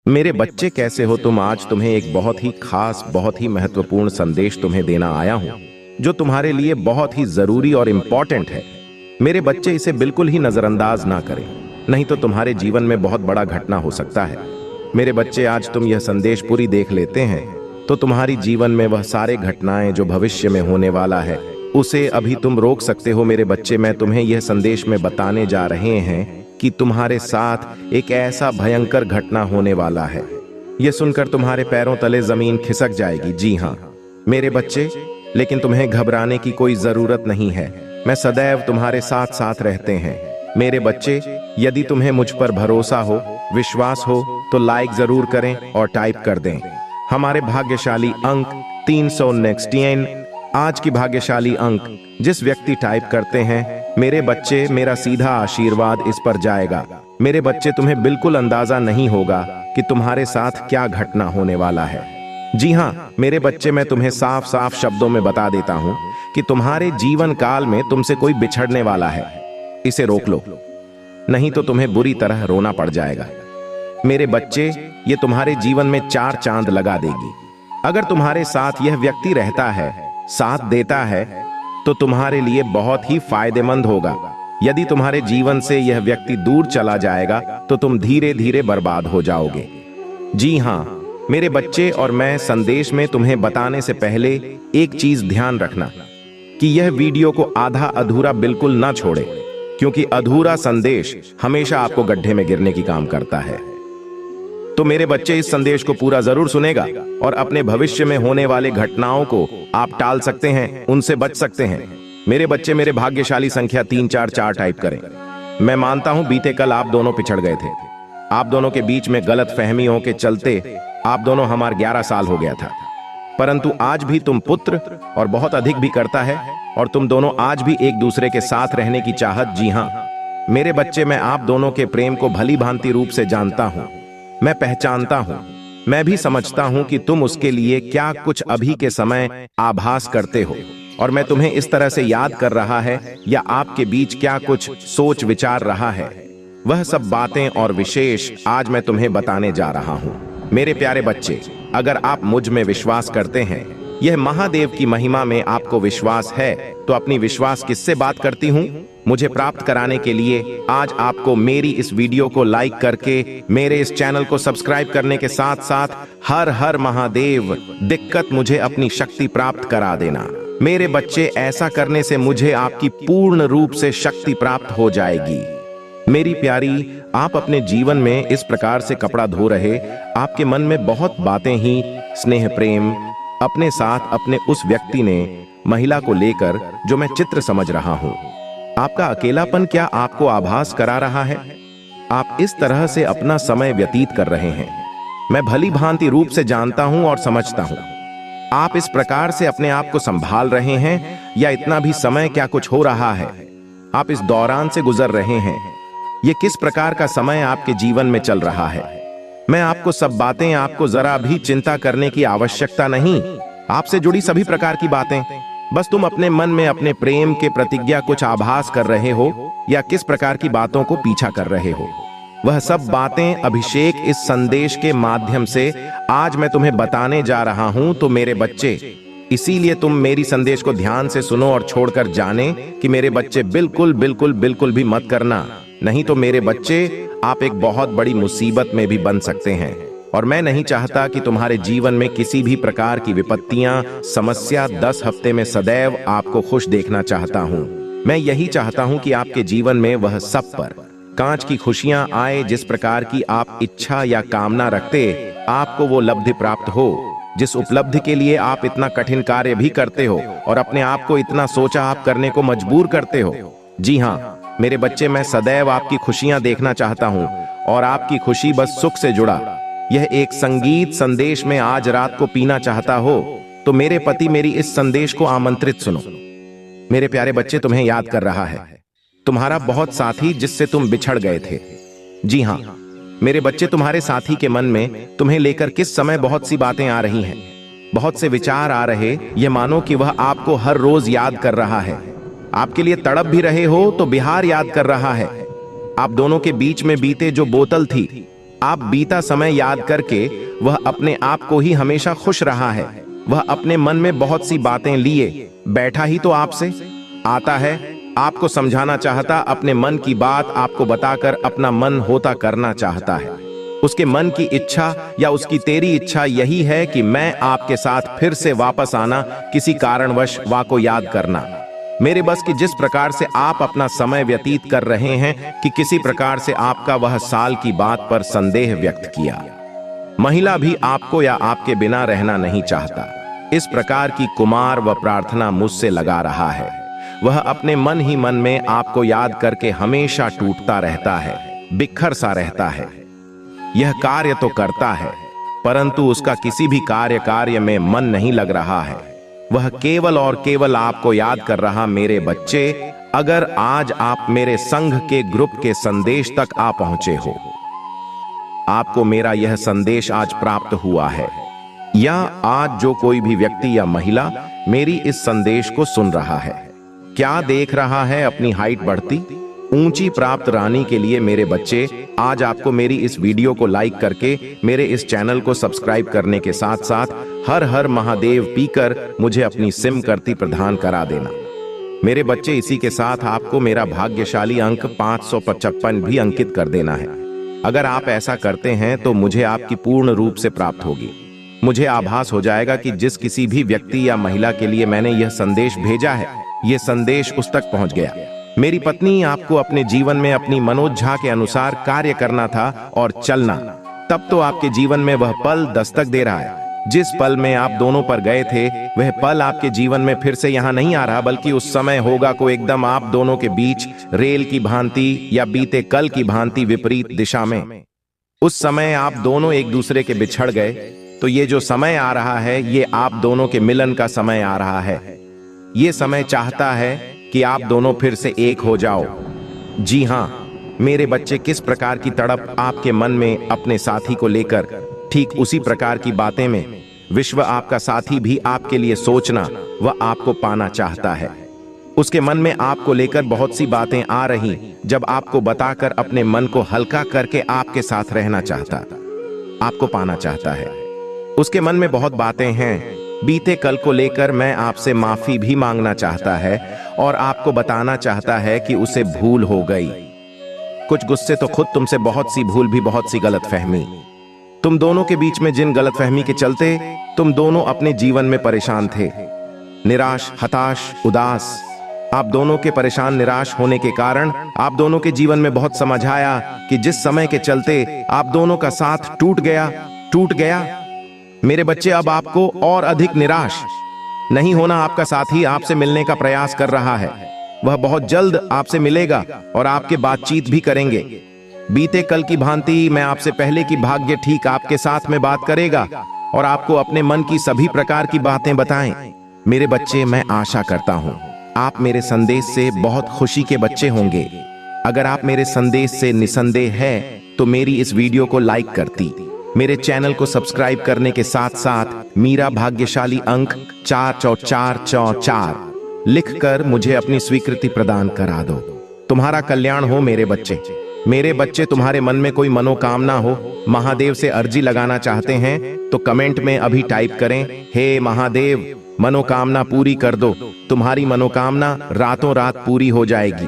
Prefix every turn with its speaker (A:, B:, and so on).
A: मेरे बच्चे कैसे हो तुम। आज तुम्हें एक बहुत ही खास, बहुत ही महत्वपूर्ण संदेश तुम्हें देना आया हूं, जो तुम्हारे लिए बहुत ही जरूरी और इंपॉर्टेंट है। मेरे बच्चे, इसे बिल्कुल ही नजरअंदाज ना करें, नहीं तो तुम्हारे जीवन में बहुत बड़ा घटना हो सकता है। मेरे बच्चे, आज तुम यह संदेश पूरी देख लेते हैं तो तुम्हारी जीवन में वह सारे घटनाएं जो भविष्य में होने वाला है, उसे अभी तुम रोक सकते हो। मेरे बच्चे, मैं तुम्हें यह संदेश में बताने जा रहे हैं कि तुम्हारे साथ एक ऐसा भयंकर घटना होने वाला है। यह सुनकर तुम्हारे पैरों तले जमीन खिसक जाएगी। जी हाँ मेरे बच्चे, लेकिन तुम्हें घबराने की कोई जरूरत नहीं है। मैं सदैव तुम्हारे साथ साथ रहते हैं। मेरे बच्चे, यदि तुम्हें मुझ पर भरोसा हो, विश्वास हो, तो लाइक जरूर करें और टाइप कर दें। हमारे भाग्यशाली अंक 369। आज की भाग्यशाली अंक जिस व्यक्ति टाइप करते हैं, मेरे बच्चे, मेरा सीधा आशीर्वाद इस पर जाएगा। मेरे बच्चे, तुम्हें बिल्कुल अंदाजा नहीं होगा कि तुम्हारे साथ क्या घटना होने वाला है। जी हाँ मेरे बच्चे, मैं तुम्हें साफ साफ शब्दों में बता देता हूं कि तुम्हारे जीवन काल में तुमसे कोई बिछड़ने वाला है। इसे रोक लो, नहीं तो तुम्हें बुरी तरह रोना पड़ जाएगा। मेरे बच्चे, ये तुम्हारे जीवन में 4 चांद लगा देगी। अगर तुम्हारे साथ यह व्यक्ति रहता है, साथ देता है, तो तुम्हारे लिए बहुत ही फायदेमंद होगा। यदि तुम्हारे जीवन से यह व्यक्ति दूर चला जाएगा तो तुम धीरे धीरे बर्बाद हो जाओगे। जी हाँ मेरे बच्चे, और मैं संदेश में तुम्हें बताने से पहले एक चीज ध्यान रखना कि यह वीडियो को आधा अधूरा बिल्कुल ना छोड़े, क्योंकि अधूरा संदेश हमेशा आपको गड्ढे में गिरने की काम करता है। तो मेरे बच्चे, इस संदेश को पूरा जरूर सुनेगा और अपने भविष्य में होने वाले घटनाओं को आप टाल सकते हैं, उनसे बच सकते हैं। मेरे बच्चे, मेरे भाग्यशाली संख्या 344 टाइप करें। मैं मानता हूं बीते कल आप दोनों पिछड़ गए थे। आप दोनों के बीच में गलत फहमियों के चलते आप दोनों हमारे 11 साल हो गया था, परंतु आज भी तुम पुत्र और बहुत अधिक भी करता है, और तुम दोनों आज भी एक दूसरे के साथ रहने की चाहत। जी हाँ मेरे बच्चे, मैं आप दोनों के प्रेम को भली भांति रूप से जानता हूं, मैं पहचानता हूं। मैं भी समझता हूं कि तुम उसके लिए क्या कुछ अभी के समय आभास करते हो, और मैं तुम्हें इस तरह से याद कर रहा है या आपके बीच क्या कुछ सोच विचार रहा है, वह सब बातें और विशेष आज मैं तुम्हें बताने जा रहा हूं। मेरे प्यारे बच्चे, अगर आप मुझ में विश्वास करते हैं, यह महादेव की महिमा में आपको विश्वास है, तो अपनी विश्वास किससे बात करती हूं, मुझे प्राप्त कराने के लिए आज आपको मेरी इस वीडियो को लाइक करके मेरे इस चैनल को सब्सक्राइब करने के साथ साथ हर हर महादेव दिक्कत मुझे अपनी शक्ति प्राप्त करा देना। मेरे बच्चे, ऐसा करने से मुझे आपकी पूर्ण रूप से शक्ति प्राप्त हो जाएगी। मेरी प्यारी, आप अपने जीवन में इस प्रकार से कपड़ा धो रहे, आपके मन में बहुत बातें ही स्नेह प्रेम अपने साथ अपने उस व्यक्ति ने महिला को लेकर जो मैं चित्र समझ रहा हूं। आपका अकेलापन क्या आपको आभास करा रहा है? आप इस तरह से अपना समय व्यतीत कर रहे हैं, मैं भली भांति रूप से जानता हूं और समझता हूं। आप इस प्रकार से अपने आप को संभाल रहे हैं, या इतना भी समय क्या कुछ हो रहा है, आप इस दौरान से गुजर रहे हैं। यह किस प्रकार का समय आपके जीवन में चल रहा है, मैं आपको सब बातें, आपको जरा भी चिंता करने की आवश्यकता नहीं। आपसे जुड़ी सभी प्रकार की बातें, बस तुम अपने मन में अपने प्रेम के प्रतिज्ञा कुछ आभास कर रहे हो, या किस प्रकार की बातों को पीछा कर रहे हो, वह सब बातें अभिषेक इस संदेश के माध्यम से आज मैं तुम्हें बताने जा रहा हूं। तो मेरे बच्चे, इसीलिए तुम मेरी संदेश को ध्यान से सुनो और छोड़कर जाने कि मेरे बच्चे बिल्कुल बिल्कुल बिल्कुल भी मत करना, नहीं तो मेरे बच्चे आप एक बहुत बड़ी मुसीबत में भी बन सकते हैं। और मैं नहीं चाहता कि तुम्हारे जीवन में किसी भी प्रकार की विपत्तियां, समस्या 10 हफ्ते में सदैव आपको खुश देखना चाहता हूं। मैं यही चाहता हूं कि आपके जीवन में वह सब पर कांच की खुशियां आए, जिस प्रकार की आप इच्छा या कामना रखते, आपको वो लब्धि प्राप्त हो, जिस उपलब्धि के लिए आप इतना कठिन कार्य भी करते हो और अपने आप को इतना सोचा आप करने को मजबूर करते हो। जी हाँ मेरे बच्चे, मैं सदैव आपकी खुशियां देखना चाहता हूं, और आपकी खुशी बस सुख से जुड़ा यह एक संगीत संदेश में आज रात को पीना चाहता हो, तो मेरे पति मेरी इस संदेश को आमंत्रित सुनो। मेरे प्यारे बच्चे, तुम्हें याद कर रहा है तुम्हारा बहुत साथी जिससे तुम बिछड़ गए थे। जी हाँ मेरे बच्चे, तुम्हारे साथी के मन में तुम्हें लेकर किस समय बहुत सी बातें आ रही हैं, बहुत से विचार आ रहे, ये मानो कि वह आपको हर रोज याद कर रहा है, आपके लिए तड़प भी रहे हो तो बिहार याद कर रहा है। आप दोनों के बीच में बीते जो बोतल थी, आप बीता समय याद करके वह अपने आप को ही हमेशा खुश रहा है। वह अपने मन में बहुत सी बातें लिए बैठा ही तो आपसे आता है, आपको समझाना चाहता, अपने मन की बात आपको बताकर अपना मन होता करना चाहता है। उसके मन की इच्छा या उसकी तेरी इच्छा यही है कि मैं आपके साथ फिर से वापस आना, किसी कारणवश वा को याद करना। मेरे बस कि जिस प्रकार से आप अपना समय व्यतीत कर रहे हैं कि किसी प्रकार से आपका वह साल की बात पर संदेह व्यक्त किया। महिला भी आपको या आपके बिना रहना नहीं चाहता। इस प्रकार की कुमार व प्रार्थना मुझसे लगा रहा है। वह अपने मन ही मन में आपको याद करके हमेशा टूटता रहता है, बिखर सा रहता है। यह कार्य तो करता है, परंतु उसका किसी भी कार्य में मन नहीं लग रहा है। वह केवल और केवल आपको याद कर रहा। मेरे बच्चे, अगर आज आप मेरे संघ के ग्रुप के संदेश तक आ पहुंचे हो, आपको मेरा यह संदेश आज प्राप्त हुआ है, या आज जो कोई भी व्यक्ति या महिला मेरी इस संदेश को सुन रहा है, क्या देख रहा है अपनी हाइट बढ़ती, ऊंची प्राप्त रानी के लिए मेरे बच्चे, आज आपको मेरी इस वीडियो को लाइक करके मेरे इस चैनल को सब्सक्राइब करने के साथ साथ हर हर महादेव पीकर मुझे अपनी सिम करती प्रदान करा देना। मेरे बच्चे, इसी के साथ आपको मेरा भाग्यशाली अंक 555 भी अंकित कर देना है। अगर आप ऐसा करते हैं तो मुझे आपकी पूर्ण रूप से प्राप्त होगी। मुझे आभास हो जाएगा कि जिस किसी भी व्यक्ति या महिला के लिए मैंने यह संदेश भेजा है, यह संदेश उस तक पहुंच गया। मेरी पत्नी, आपको अपने जीवन में अपनी मनोज्ञा के अनुसार कार्य करना था और चलना। तब तो आपके जीवन में वह पल दस्तक दे रहा है। जिस पल में आप दोनों पर गए थे, वह पल आपके जीवन में फिर से यहाँ नहीं आ रहा, बल्कि उस समय होगा को एकदम आप दोनों के बीच रेल की भांति या बीते कल की भांति विपरीत दिशा में। उस समय आप दोनों एक दूसरे के बिछड़ गए, तो ये जो समय आ रहा है, ये आप दोनों के मिलन का समय आ रहा है। ये समय चाहता है कि आप दोनों फिर से एक हो जाओ। जी हाँ मेरे बच्चे, किस प्रकार की तड़प आपके मन में अपने साथी को लेकर, ठीक उसी प्रकार की बातें में विश्व आपका साथी भी आपके लिए सोचना व आपको पाना चाहता है। उसके मन में आपको लेकर बहुत सी बातें आ रही, जब आपको बताकर अपने मन को हल्का करके आपके साथ रहना चाहता, आपको पाना चाहता है। उसके मन में बहुत बातें हैं। बीते कल को लेकर मैं आपसे माफी भी मांगना चाहता है और आपको बताना चाहता है कि उसे भूल हो गई। कुछ गुस्से तो खुद तुमसे, बहुत सी भूल भी, बहुत सी गलतफहमी। तुम दोनों के बीच में जिन गलतफहमी के चलते तुम दोनों अपने जीवन में परेशान थे, निराश, हताश, उदास। आप दोनों के परेशान, निराश होने के कारण आप दोनों के जीवन में बहुत समझ आया कि जिस समय के चलते आप दोनों का साथ टूट गया। मेरे बच्चे, अब आपको और अधिक निराश नहीं होना। आपका साथी आपसे मिलने का प्रयास कर रहा है। वह बहुत जल्द आपसे मिलेगा और आपके बातचीत भी करेंगे। बीते कल की भांति मैं आपसे पहले की भाग्य ठीक आपके साथ में बात करेगा और आपको अपने मन की सभी प्रकार की बातें बताएं। मेरे बच्चे, मैं आशा करता हूं आप मेरे संदेश से बहुत खुशी के बच्चे होंगे। अगर आप मेरे संदेश से निसंदेह है तो मेरी इस वीडियो को लाइक करती, मेरे चैनल को सब्सक्राइब करने के साथ साथ मेरा भाग्यशाली अंक 44444 लिखकर मुझे अपनी स्वीकृति प्रदान करा दो। तुम्हारा कल्याण हो मेरे बच्चे। मेरे बच्चे, तुम्हारे मन में कोई मनोकामना हो, महादेव से अर्जी लगाना चाहते हैं तो कमेंट में अभी टाइप करें, हे महादेव, मनोकामना पूरी कर दो। तुम्हारी मनोकामना रातों रात पूरी हो जाएगी।